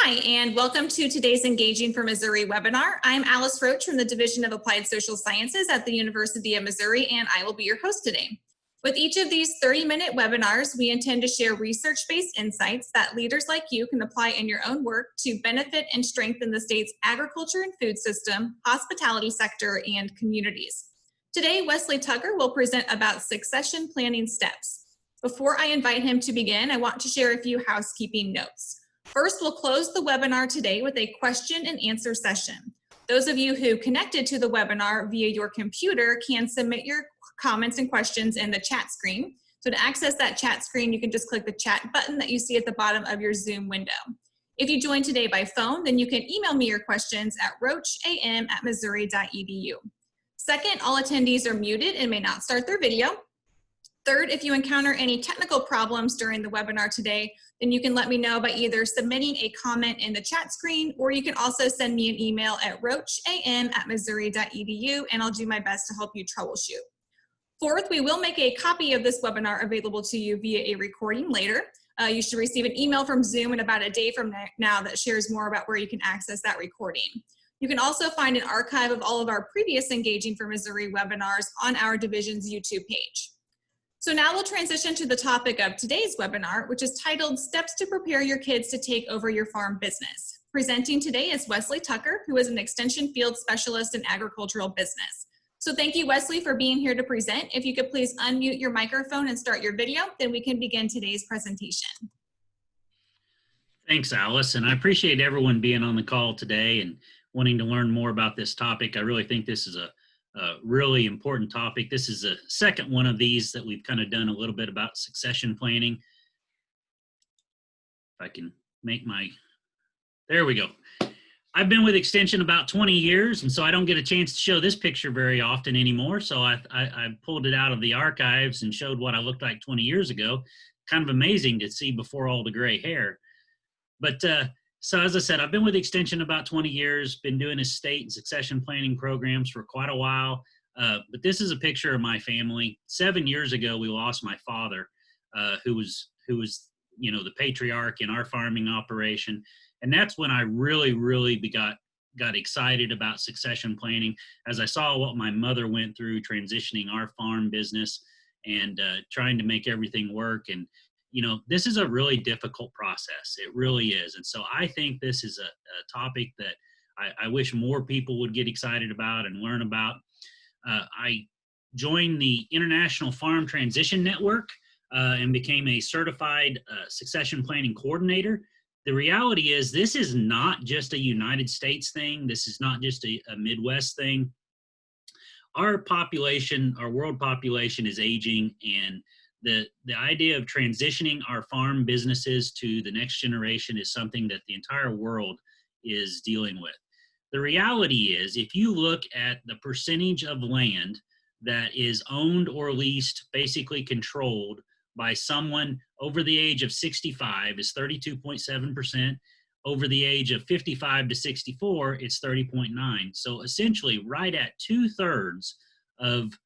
Hi, and welcome to today's Engaging for Missouri webinar. I'm Alice Roach from the Division of Applied Social Sciences at the University of Missouri, and I will be your host today. With each of these 30-minute webinars, we intend to share research-based insights that leaders like you can apply in your own work to benefit and strengthen the state's agriculture and food system, hospitality sector, and communities. Today, Wesley Tucker will present about succession planning steps. Before I invite him to begin, I want to share a few housekeeping notes. First, we'll close the webinar today with a question and answer session. Those of you who connected to the webinar via your computer can submit your comments and questions in the chat screen. So to access that chat screen, you can just click the chat button that you see at the bottom of your Zoom window. If you joined today by phone, then you can email me your questions at roacham@missouri.edu. Second, all attendees are muted and may not start their video. Third, if you encounter any technical problems during the webinar today, then you can let me know by either submitting a comment in the chat screen, or you can also send me an email at roacham@missouri.edu, and I'll do my best to help you troubleshoot. Fourth, we will make a copy of this webinar available to you via a recording later. You should receive an email from Zoom in about a day from now that shares more about where you can access that recording. You can also find an archive of all of our previous Engaging for Missouri webinars on our division's YouTube page. So now we'll transition to the topic of today's webinar, which is titled Steps to Prepare Your Kids to Take Over Your Farm Business. Presenting today is Wesley Tucker, who is an Extension Field Specialist in Agricultural Business. So thank you, Wesley, for being here to present. If you could please unmute your microphone and start your video, then we can begin today's presentation. Thanks, Alice, and I appreciate everyone being on the call today and wanting to learn more about this topic. I really think this is a really important topic. This is the second one of these that we've kind of done a little bit about succession planning. If I can make there we go. I've been with Extension about 20 years, and so I don't get a chance to show this picture very often anymore. So I pulled it out of the archives and showed what I looked like 20 years ago. Kind of amazing to see before all the gray hair. But so as I said, I've been with Extension about 20 years, been doing estate and succession planning programs for quite a while. But this is a picture of my family. 7 years ago, we lost my father, who was the patriarch in our farming operation. And that's when I really got excited about succession planning, as I saw what my mother went through transitioning our farm business and trying to make everything work. And this is a really difficult process. It really is. And so I think this is a topic that I wish more people would get excited about and learn about. I joined the International Farm Transition Network and became a certified succession planning coordinator. The reality is this is not just a United States thing. This is not just a Midwest thing. Our population, our world population is aging, and the idea of transitioning our farm businesses to the next generation is something that the entire world is dealing with. The reality is, if you look at the percentage of land that is owned or leased, basically controlled by someone over the age of 65, is 32.7%. Over the age of 55 to 64, it's 30.9. So essentially, right at 2/3 of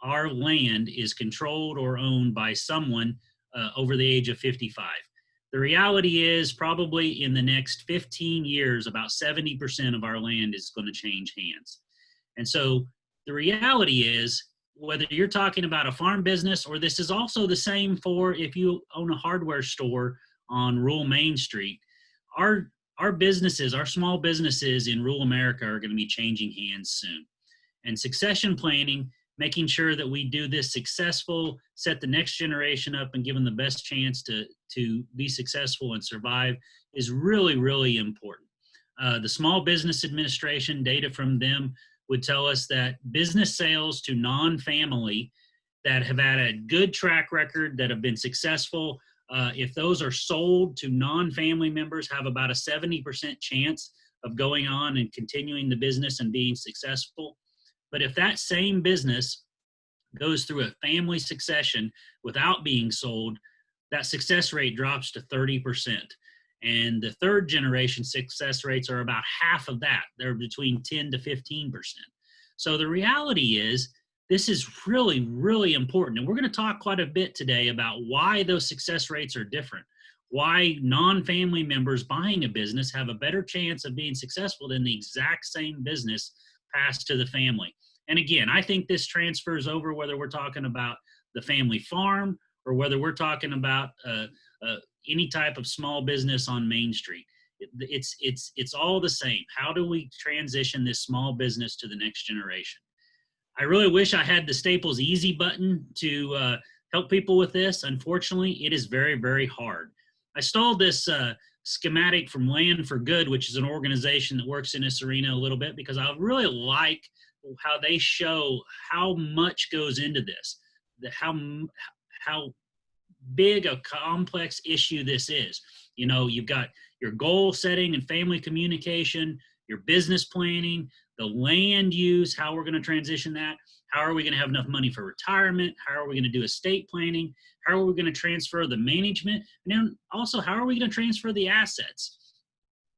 our land is controlled or owned by someone over the age of 55. The reality is probably in the next 15 years, about 70% of our land is going to change hands. And so the reality is, whether you're talking about a farm business, or this is also the same for if you own a hardware store on rural Main Street, our businesses, our small businesses in rural America are going to be changing hands soon. And succession planning, making sure that we do this successful, set the next generation up and give them the best chance to be successful and survive, is really important. The Small Business Administration, data from them would tell us that business sales to non-family that have had a good track record, that have been successful, if those are sold to non-family members, have about a 70% chance of going on and continuing the business and being successful. But if that same business goes through a family succession without being sold, that success rate drops to 30%. And the third generation success rates are about half of that. They're between 10 to 15%. So the reality is, this is really important. And we're going to talk quite a bit today about why those success rates are different, why non-family members buying a business have a better chance of being successful than the exact same business passed to the family. And again, I think this transfers over whether we're talking about the family farm or whether we're talking about any type of small business on Main Street. It's all the same. How do we transition this small business to the next generation? I really wish I had the Staples Easy button to help people with this. Unfortunately, it is very, very hard. I stole this schematic from Land for Good, which is an organization that works in this arena a little bit, because I really like how they show how much goes into this, how big a complex issue this is. You know, you've got your goal setting and family communication, your business planning, the land use, how we're going to transition that. How are we going to have enough money for retirement? How are we going to do estate planning? How are we going to transfer the management? And then also, how are we going to transfer the assets?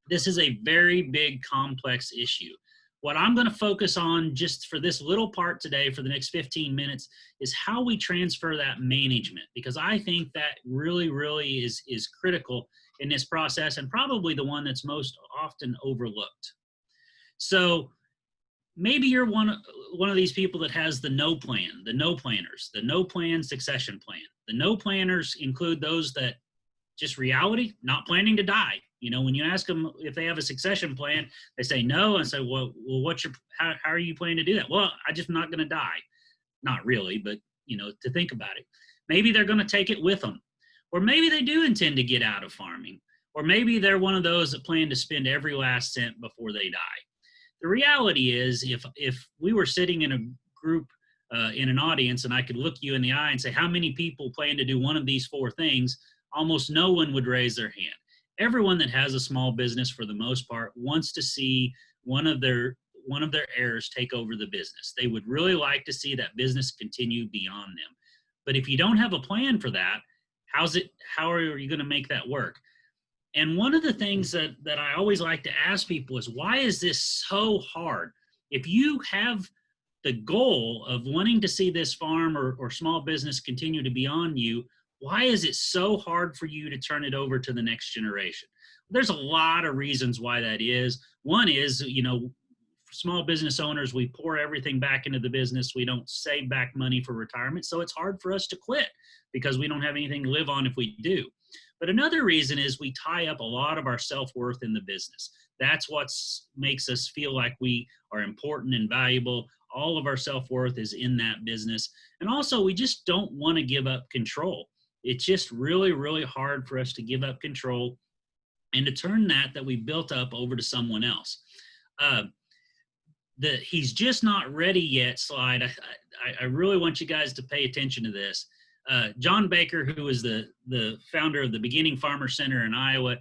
This is a very big, complex issue. What I'm going to focus on just for this little part today, for the next 15 minutes, is how we transfer that management, because I think that really, really is critical in this process, and probably the one that's most often overlooked. So maybe you're one of these people that has the no plan, the no planners, the no plan succession plan. The no planners include those that just reality, not planning to die. You know, when you ask them if they have a succession plan, they say no, and say, well, how are you planning to do that? Well, I'm just not going to die. Not really, but you know, to think about it. Maybe they're going to take it with them, or maybe they do intend to get out of farming, or maybe they're one of those that plan to spend every last cent before they die. The reality is, if we were sitting in a group in an audience and I could look you in the eye and say, how many people plan to do one of these four things? Almost no one would raise their hand. Everyone that has a small business, for the most part, wants to see one of their heirs take over the business. They would really like to see that business continue beyond them. But if you don't have a plan for that, how are you going to make that work? And one of the things that I always like to ask people is, why is this so hard? If you have the goal of wanting to see this farm or small business continue to be on you, why is it so hard for you to turn it over to the next generation? There's a lot of reasons why that is. One is, you know, small business owners, we pour everything back into the business. We don't save back money for retirement. So it's hard for us to quit because we don't have anything to live on if we do. But another reason is we tie up a lot of our self-worth in the business. That's what makes us feel like we are important and valuable. All of our self-worth is in that business. And also, we just don't want to give up control. It's just really, really hard for us to give up control and to turn that we built up over to someone else. The he's just not ready yet slide, I really want you guys to pay attention to this. John Baker, who is the founder of the Beginning Farmer Center in Iowa,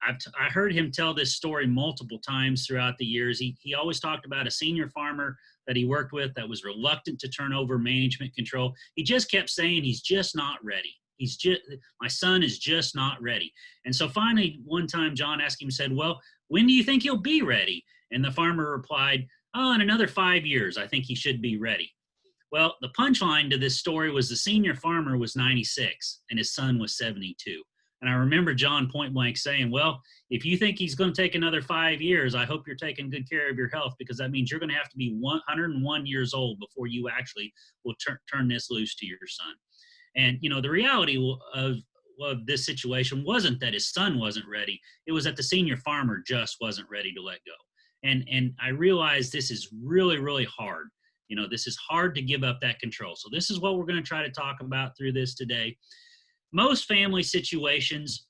I heard him tell this story multiple times throughout the years. He always talked about a senior farmer that he worked with that was reluctant to turn over management control. He just kept saying, he's just not ready. My son is just not ready. And so finally, one time, John asked him, said, well, when do you think he'll be ready? And the farmer replied, oh, in another 5 years, I think he should be ready. Well, the punchline to this story was the senior farmer was 96 and his son was 72. And I remember John point blank saying, well, if you think he's going to take another 5 years, I hope you're taking good care of your health, because that means you're going to have to be 101 years old before you actually will turn this loose to your son. And, you know, the reality of this situation wasn't that his son wasn't ready. It was that the senior farmer just wasn't ready to let go. And I realized this is really, really hard. You know, this is hard to give up that control. So this is what we're going to try to talk about through this today. Most family situations,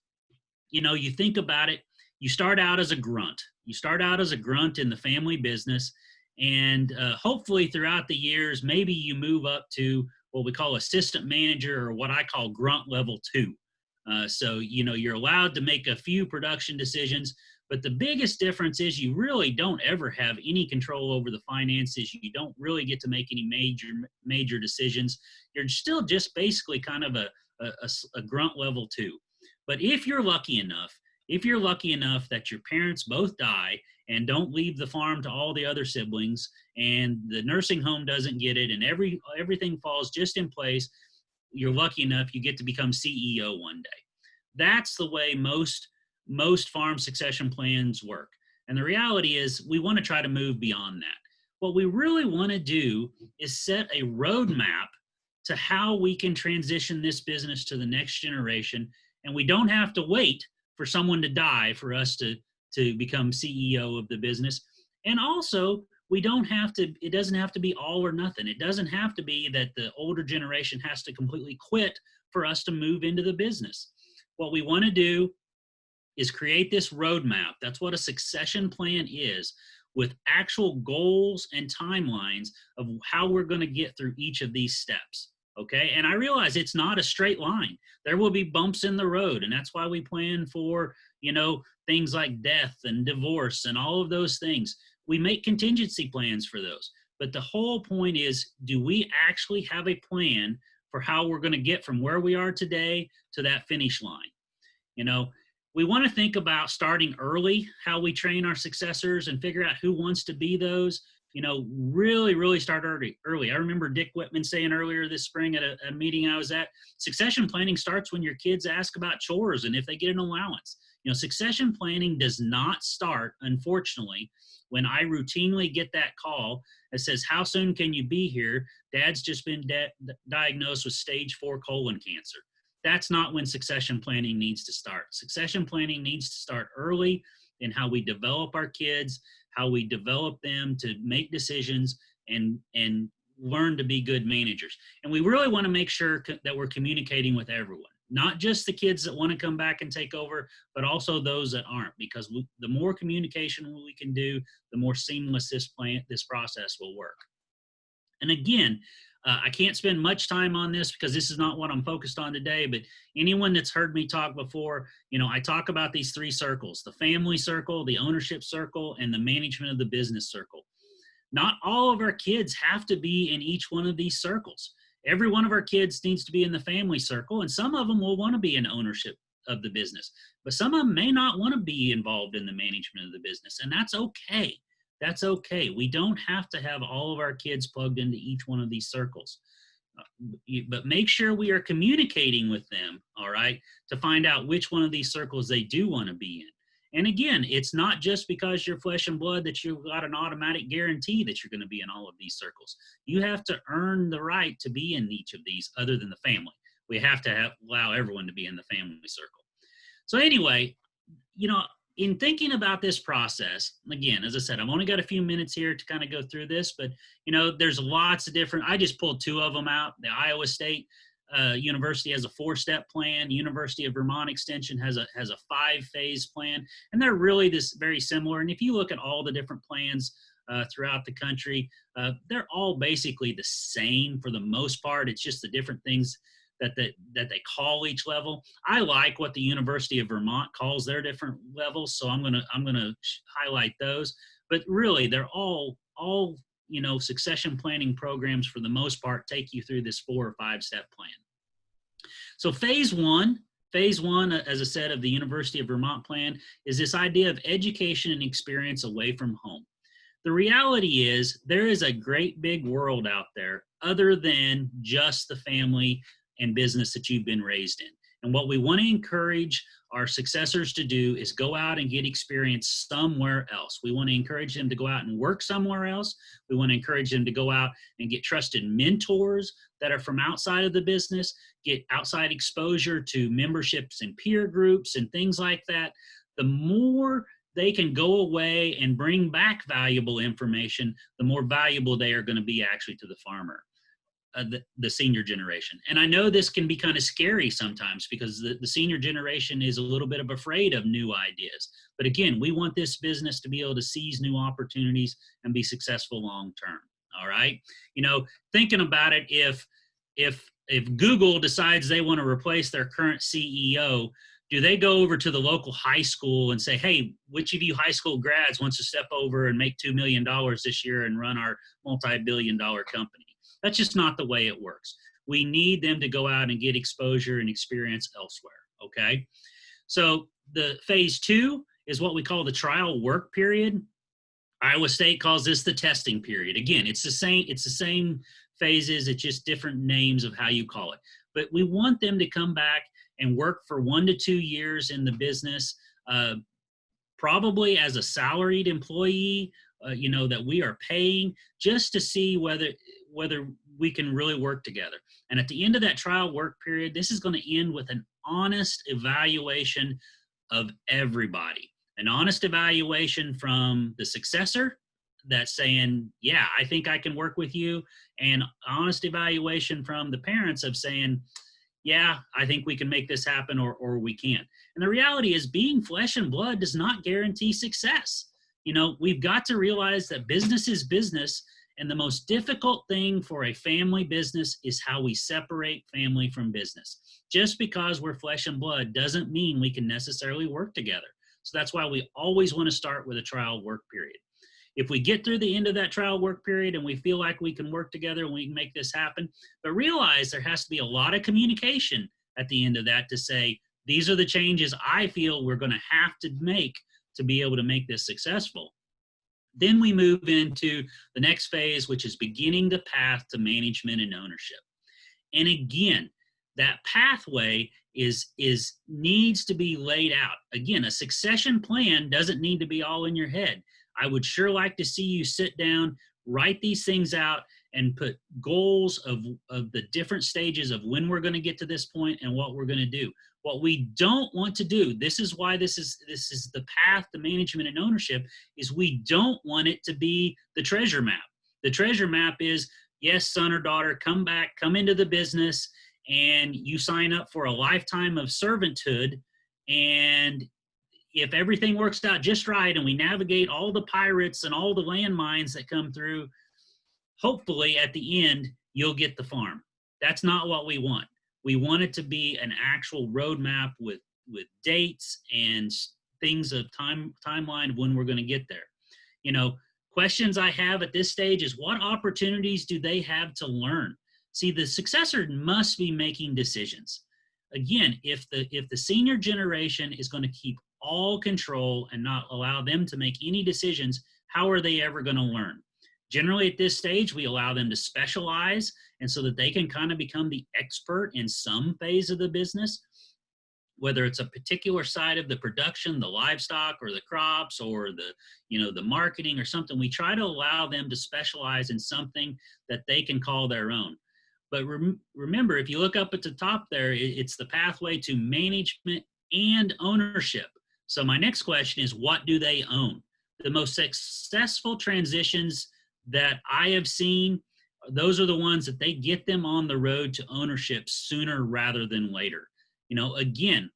you know, you think about it, you start out as a grunt. You start out as a grunt in the family business. And hopefully throughout the years, maybe you move up to what we call assistant manager, or what I call grunt level 2. So, you know, you're allowed to make a few production decisions, but the biggest difference is you really don't ever have any control over the finances. You don't really get to make any major decisions. You're still just basically kind of a grunt level 2. But if you're lucky enough that your parents both die and don't leave the farm to all the other siblings, and the nursing home doesn't get it, and everything falls just in place, you're lucky enough you get to become CEO one day. that's the way most farm succession plans work. And the reality is we want to try to move beyond that. What we really want to do is set a roadmap to how we can transition this business to the next generation. And we don't have to wait for someone to die for us to become CEO of the business. And also, it doesn't have to be all or nothing. It doesn't have to be that the older generation has to completely quit for us to move into the business. What we want to do is create this roadmap. That's what a succession plan is, with actual goals and timelines of how we're going to get through each of these steps. Okay. And I realize it's not a straight line. There will be bumps in the road. And that's why we plan for, things like death and divorce and all of those things. We make contingency plans for those. But the whole point is, do we actually have a plan for how we're going to get from where we are today to that finish line? We want to think about starting early, how we train our successors and figure out who wants to be those. Really, really start early. I remember Dick Whitman saying earlier this spring at a meeting I was at, succession planning starts when your kids ask about chores and if they get an allowance. Succession planning does not start, unfortunately, when I routinely get that call that says, how soon can you be here? Dad's just been diagnosed with stage 4 colon cancer. That's not when succession planning needs to start. Succession planning needs to start early in how we develop our kids, how we develop them to make decisions and learn to be good managers. And we really want to make sure that we're communicating with everyone, not just the kids that want to come back and take over, but also those that aren't, because the more communication we can do, the more seamless this process will work. And again, I can't spend much time on this because this is not what I'm focused on today, but anyone that's heard me talk before, I talk about these 3 circles: the family circle, the ownership circle, and the management of the business circle. Not all of our kids have to be in each one of these circles. Every one of our kids needs to be in the family circle, and some of them will want to be in ownership of the business, but some of them may not want to be involved in the management of the business, and that's okay. That's okay. We don't have to have all of our kids plugged into each one of these circles, but make sure we are communicating with them, all right, to find out which one of these circles they do want to be in. And again, it's not just because you're flesh and blood that you've got an automatic guarantee that you're going to be in all of these circles. You have to earn the right to be in each of these other than the family. We have to allow everyone to be in the family circle. So anyway, in thinking about this process, again, as I said, I've only got a few minutes here to kind of go through this, but, there's lots of different, I just pulled 2 of them out. The Iowa State University has a 4-step plan. University of Vermont Extension has a 5-phase plan, and they're really very similar. And if you look at all the different plans throughout the country, they're all basically the same for the most part. It's just the different things that they call each level. I like what the University of Vermont calls their different levels, so I'm gonna highlight those. But really, they're all succession planning programs for the most part take you through this 4 or 5-step plan. So phase one, as I said, of the University of Vermont plan is this idea of education and experience away from home. The reality is there is a great big world out there other than just the family and business that you've been raised in. And what we want to encourage our successors to do is go out and get experience somewhere else. We want to encourage them to go out and work somewhere else. We want to encourage them to go out and get trusted mentors that are from outside of the business, get outside exposure to memberships and peer groups and things like that. The more they can go away and bring back valuable information, the more valuable they are going to be actually to the farmer. The senior generation. And I know this can be kind of scary sometimes because the senior generation is a little bit afraid of new ideas. But again, we want this business to be able to seize new opportunities and be successful long term. All right. Thinking about it, if Google decides they want to replace their current CEO, do they go over to the local high school and say, hey, which of you high school grads wants to step over and make $2 million this year and run our multi-billion-dollar company? That's just not the way it works. We need them to go out and get exposure and experience elsewhere, okay? So the phase 2 is what we call the trial work period. Iowa State calls this the testing period. Again, it's the same phases, it's just different names of how you call it. But we want them to come back and work for 1 to 2 years in the business, probably as a salaried employee, that we are paying, just to see whether we can really work together. And at the end of that trial work period, this is going to end with an honest evaluation of everybody. An honest evaluation from the successor that's saying, yeah, I think I can work with you, and honest evaluation from the parents of saying, yeah, I think we can make this happen, or we can't. And the reality is, being flesh and blood does not guarantee success. We've got to realize that business is business, and the most difficult thing for a family business is how we separate family from business. Just because we're flesh and blood doesn't mean we can necessarily work together. So that's why we always want to start with a trial work period. If we get through the end of that trial work period and we feel like we can work together and we can make this happen, but realize there has to be a lot of communication at the end of that to say, these are the changes I feel we're going to have to make to be able to make this successful. Then we move into the next phase, which is beginning the path to management and ownership. And again, that pathway needs to be laid out. Again, a succession plan doesn't need to be all in your head. I would sure like to see you sit down, write these things out, and put goals of the different stages of when we're going to get to this point and what we're going to do. What we don't want to do, this is why this is the path to management and ownership, is we don't want it to be the treasure map. The treasure map is, yes, son or daughter, come into the business, and you sign up for a lifetime of servanthood, and if everything works out just right and we navigate all the pirates and all the landmines that come through, hopefully at the end, you'll get the farm. That's not what we want. We want it to be an actual roadmap with dates and things of timeline of when we're going to get there. Questions I have at this stage is, what opportunities do they have to learn? See, the successor must be making decisions. Again, if the senior generation is going to keep all control and not allow them to make any decisions, how are they ever going to learn? Generally, at this stage, we allow them to specialize, and so that they can kind of become the expert in some phase of the business, whether it's a particular side of the production, the livestock or the crops, or the marketing or something. We try to allow them to specialize in something that they can call their own. But remember, if you look up at the top there, it's the pathway to management and ownership. So my next question is, what do they own? The most successful transitions that I have seen, those are the ones that they get them on the road to ownership sooner rather than later. Again,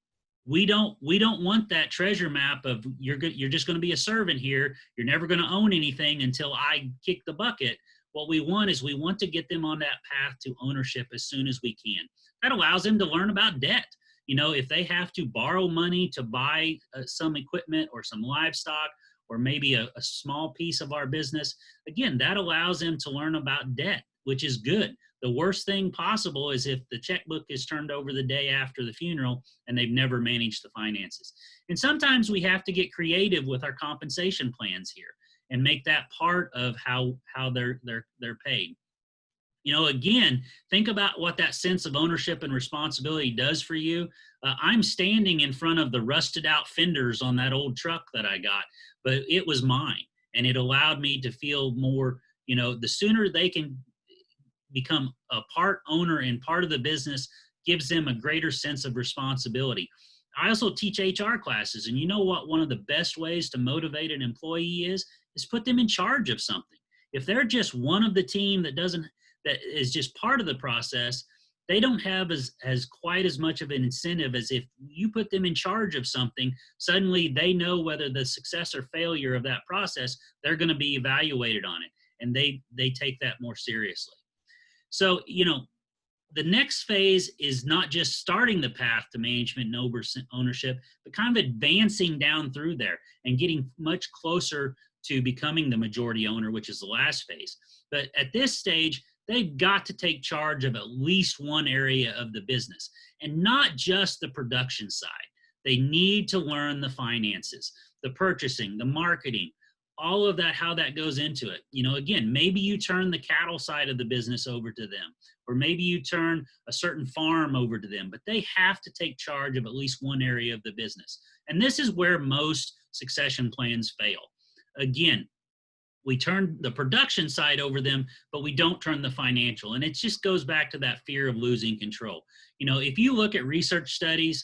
we don't want that treasure map of you're just going to be a servant here. You're never going to own anything until I kick the bucket. What we want to get them on that path to ownership as soon as we can. That allows them to learn about debt. If they have to borrow money to buy some equipment or some livestock, or maybe a small piece of our business, again, that allows them to learn about debt, which is good. The worst thing possible is if the checkbook is turned over the day after the funeral and they've never managed the finances. And sometimes we have to get creative with our compensation plans here and make that part of how they're paid. Again, think about what that sense of ownership and responsibility does for you. I'm standing in front of the rusted out fenders on that old truck that I got, but it was mine, and it allowed me to feel more, the sooner they can become a part owner and part of the business gives them a greater sense of responsibility. I also teach HR classes, and you know what one of the best ways to motivate an employee is put them in charge of something. If they're just one of the team that is just part of the process, they don't have as quite as much of an incentive as if you put them in charge of something. Suddenly they know whether the success or failure of that process, they're going to be evaluated on it, and they take that more seriously. So, the next phase is not just starting the path to management and ownership, but kind of advancing down through there and getting much closer to becoming the majority owner, which is the last phase. But at this stage, they've got to take charge of at least one area of the business, and not just the production side. They need to learn the finances, the purchasing, the marketing, all of that, how that goes into it. Again, maybe you turn the cattle side of the business over to them, or maybe you turn a certain farm over to them, but they have to take charge of at least one area of the business. And this is where most succession plans fail. Again, we turn the production side over them, but we don't turn the financial. And it just goes back to that fear of losing control. If you look at research studies,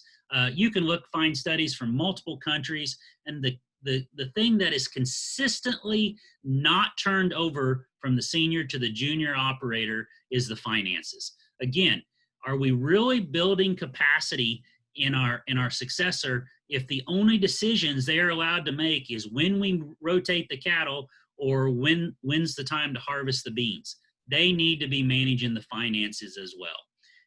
you can find studies from multiple countries, and the thing that is consistently not turned over from the senior to the junior operator is the finances. Again, are we really building capacity in our successor if the only decisions they are allowed to make is when we rotate the cattle or when's the time to harvest the beans? They need to be managing the finances as well.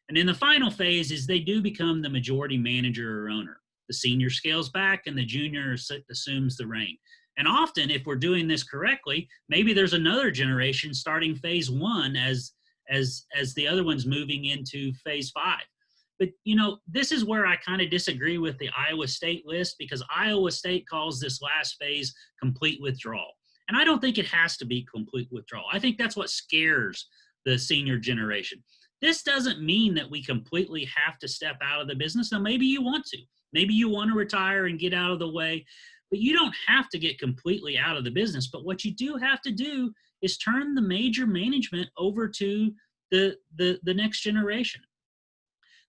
And in the final phase is they do become the majority manager or owner. The senior scales back and the junior assumes the reign. And often, if we're doing this correctly, maybe there's another generation starting phase 1 as the other one's moving into phase 5. But, this is where I kind of disagree with the Iowa State list, because Iowa State calls this last phase complete withdrawal. And I don't think it has to be complete withdrawal. I think that's what scares the senior generation. This doesn't mean that we completely have to step out of the business. Now, maybe you want to. Maybe you want to retire and get out of the way, but you don't have to get completely out of the business. But what you do have to do is turn the major management over to the next generation.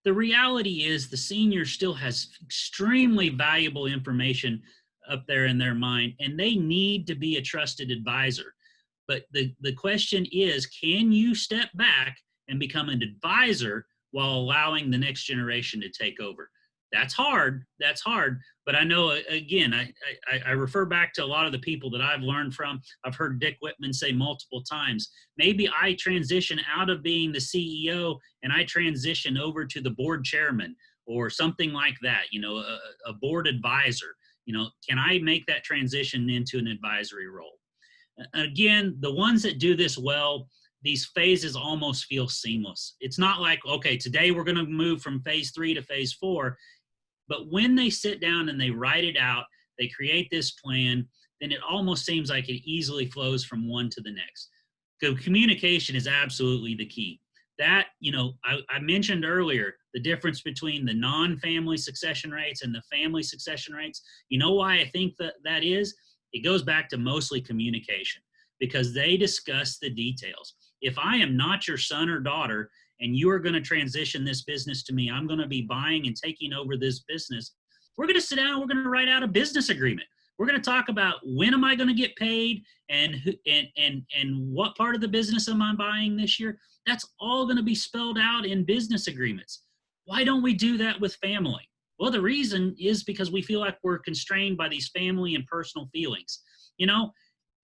The reality is the senior still has extremely valuable information up there in their mind, and they need to be a trusted advisor. But the question is, can you step back and become an advisor while allowing the next generation to take over? That's hard. But I know, again, I refer back to a lot of the people that I've learned from. I've heard Dick Whitman say multiple times, maybe I transition out of being the CEO and I transition over to the board chairman or something like that, a board advisor. Can I make that transition into an advisory role? Again, the ones that do this well, these phases almost feel seamless. It's not like, okay, today we're going to move from phase 3 to phase 4. But when they sit down and they write it out, they create this plan, then it almost seems like it easily flows from one to the next. So communication is absolutely the key. That, I mentioned earlier, the difference between the non-family succession rates and the family succession rates. You know why I think that is? It goes back to mostly communication, because they discuss the details. If I am not your son or daughter, and you are going to transition this business to me, I'm going to be buying and taking over this business, we're going to sit down, we're going to write out a business agreement. We're going to talk about when am I going to get paid and what part of the business am I buying this year. That's all going to be spelled out in business agreements. Why don't we do that with family? Well, the reason is because we feel like we're constrained by these family and personal feelings.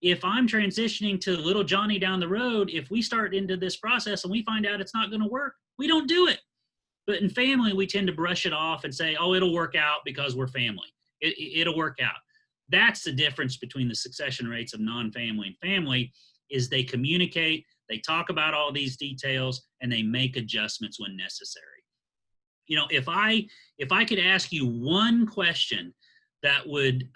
If I'm transitioning to little Johnny down the road, if we start into this process and we find out it's not going to work, we don't do it. But in family, we tend to brush it off and say, oh, it'll work out because we're family. It'll work out. That's the difference between the succession rates of non-family and family, is they communicate, they talk about all these details, and they make adjustments when necessary. If I could ask you one question that would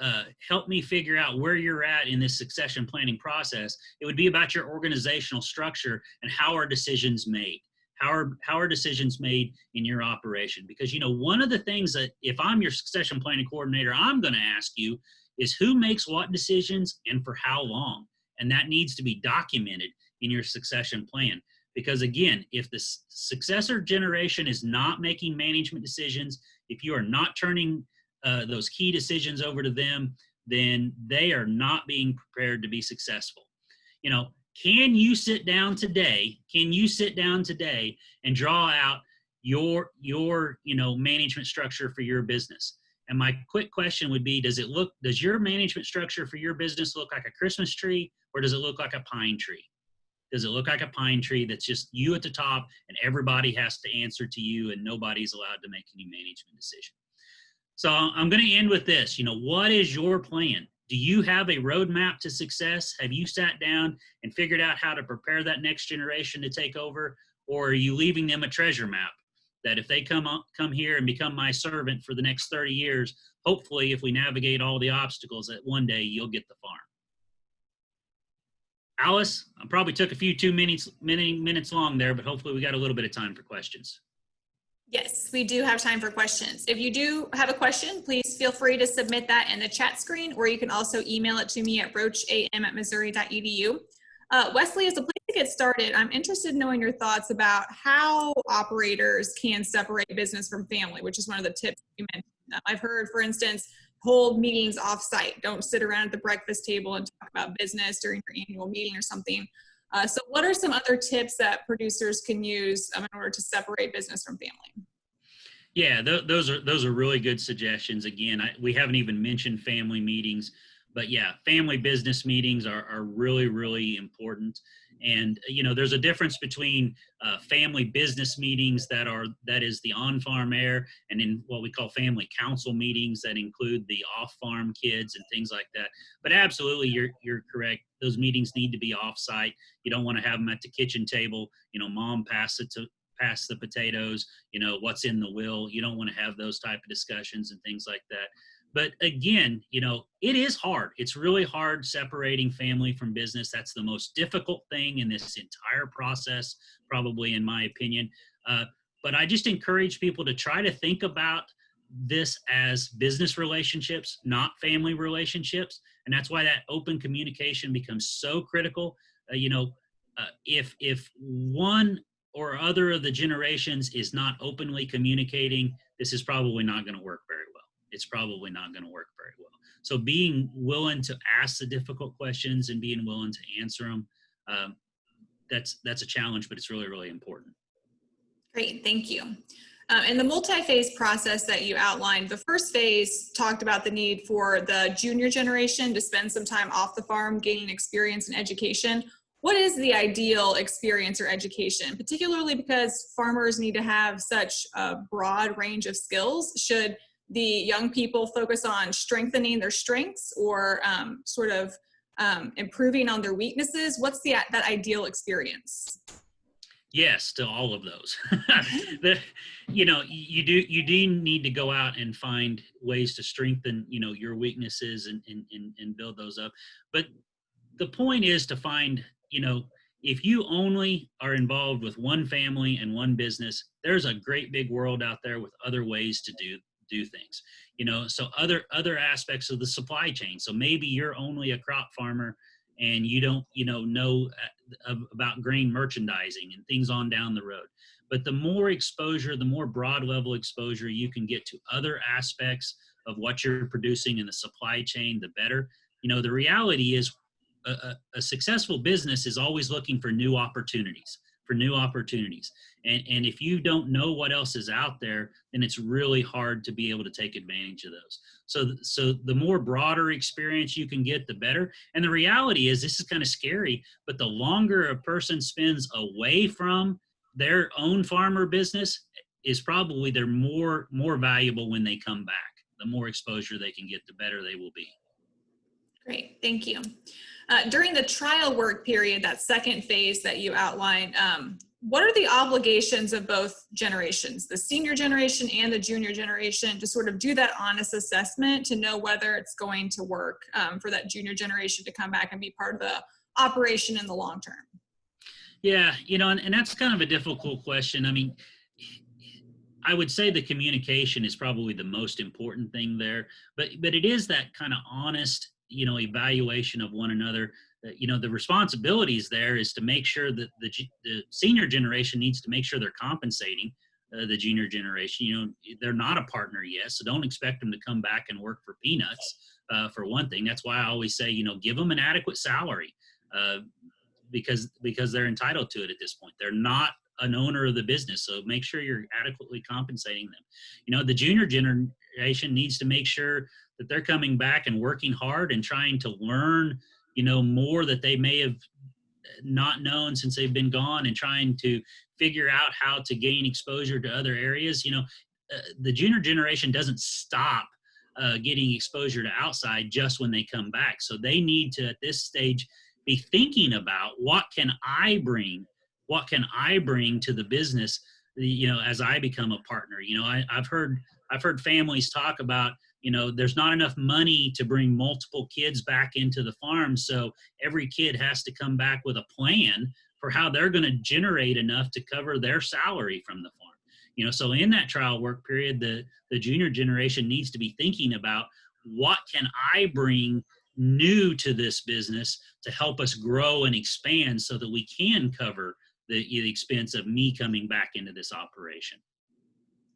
help me figure out where you're at in this succession planning process, it would be about your organizational structure and how are decisions made? How are decisions made in your operation? Because, one of the things that if I'm your succession planning coordinator, I'm going to ask you is who makes what decisions and for how long? And that needs to be documented in your succession plan. Because again, if the successor generation is not making management decisions, if you are not turning those key decisions over to them, then they are not being prepared to be successful. Can you sit down today and draw out your management structure for your business? And my quick question would be, does your management structure for your business look like a Christmas tree, or does it look like a pine tree? Does it look like a pine tree that's just you at the top and everybody has to answer to you and nobody's allowed to make any management decision? So I'm going to end with this. What is your plan? Do you have a roadmap to success? Have you sat down and figured out how to prepare that next generation to take over? Or are you leaving them a treasure map that if they come here and become my servant for the next 30 years, hopefully if we navigate all the obstacles, that one day you'll get the farm? Alice, I probably took a few many minutes long there, but hopefully we got a little bit of time for questions. Yes, we do have time for questions. If you do have a question, please feel free to submit that in the chat screen, or you can also email it to me at roacham@missouri.edu. Wesley, as a place to get started, I'm interested in knowing your thoughts about how operators can separate business from family, which is one of the tips you mentioned. I've heard, for instance, hold meetings off-site. Don't sit around at the breakfast table and talk about business during your annual meeting or something. So what are some other tips that producers can use in order to separate business from family? Yeah, those are really good suggestions. Again, we haven't even mentioned family meetings, but yeah, family business meetings are really, really important. And there's a difference between family business meetings that is the on-farm air, and in what we call family council meetings that include the off-farm kids and things like that. But absolutely, you're correct. Those meetings need to be off-site. You don't want to have them at the kitchen table. Mom pass the potatoes, what's in the will. You don't want to have those type of discussions and things like that. But again, it is hard. It's really hard separating family from business. That's the most difficult thing in this entire process, probably, in my opinion. But I just encourage people to try to think about this as business relationships, not family relationships. And that's why that open communication becomes so critical. If one or other of the generations is not openly communicating, this is probably not going to work very well. It's probably not going to work very well. So being willing to ask the difficult questions and being willing to answer them, that's a challenge, but it's really, really important. Great, thank you. In the multi-phase process that you outlined, the first phase talked about the need for the junior generation to spend some time off the farm, gaining experience and education. What is the ideal experience or education, particularly because farmers need to have such a broad range of skills? Should the young people focus on strengthening their strengths or improving on their weaknesses? What's that ideal experience? Yes, to all of those. You do need to go out and find ways to strengthen, your weaknesses and build those up. But the point is to find, if you only are involved with one family and one business, there's a great big world out there with other ways to do things, so other aspects of the supply chain. So maybe you're only a crop farmer and you don't, know about grain merchandising and things on down the road. But the more exposure, the more broad level exposure you can get to other aspects of what you're producing in the supply chain, the better. The reality is a successful business is always looking for new opportunities. And if you don't know what else is out there, then it's really hard to be able to take advantage of those. So the more broader experience you can get, the better. And the reality is, this is kind of scary, but the longer a person spends away from their own farmer business is probably they're more valuable when they come back. The more exposure they can get, the better they will be. Great, thank you. During the trial work period, that second phase that you outlined, what are the obligations of both generations, the senior generation and the junior generation, to sort of do that honest assessment to know whether it's going to work for that junior generation to come back and be part of the operation in the long term? Yeah, and that's kind of a difficult question. I mean, I would say the communication is probably the most important thing there, but it is that kind of honest, evaluation of one another. The responsibilities there is to make sure that the senior generation needs to make sure they're compensating the junior generation. They're not a partner yet, so don't expect them to come back and work for peanuts, for one thing. That's why I always say, give them an adequate salary, because they're entitled to it at this point. They're not an owner of the business, so make sure you're adequately compensating them. The junior generation needs to make sure that they're coming back and working hard and trying to learn, more that they may have not known since they've been gone, and trying to figure out how to gain exposure to other areas. The junior generation doesn't stop getting exposure to outside just when they come back. So they need to, at this stage, be thinking about what can I bring to the business, as I become a partner. I've heard families talk about, there's not enough money to bring multiple kids back into the farm. So every kid has to come back with a plan for how they're going to generate enough to cover their salary from the farm. So in that trial work period, the junior generation needs to be thinking about, what can I bring new to this business to help us grow and expand so that we can cover the expense of me coming back into this operation.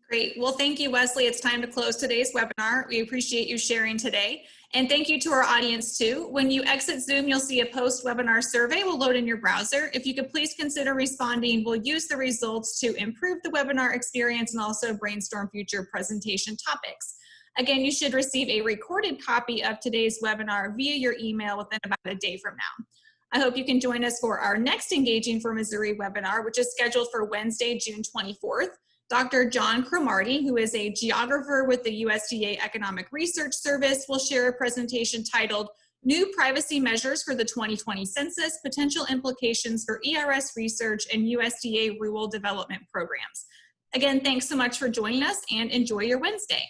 Great. Well, thank you, Wesley. It's time to close today's webinar. We appreciate you sharing today. And thank you to our audience too. When you exit Zoom, you'll see a post-webinar survey will load in your browser. If you could please consider responding, we'll use the results to improve the webinar experience and also brainstorm future presentation topics. Again, you should receive a recorded copy of today's webinar via your email within about a day from now. I hope you can join us for our next Engaging for Missouri webinar, which is scheduled for Wednesday, June 24th. Dr. John Cromartie, who is a geographer with the USDA Economic Research Service, will share a presentation titled New Privacy Measures for the 2020 Census, Potential Implications for ERS Research and USDA Rural Development Programs. Again, thanks so much for joining us and enjoy your Wednesday.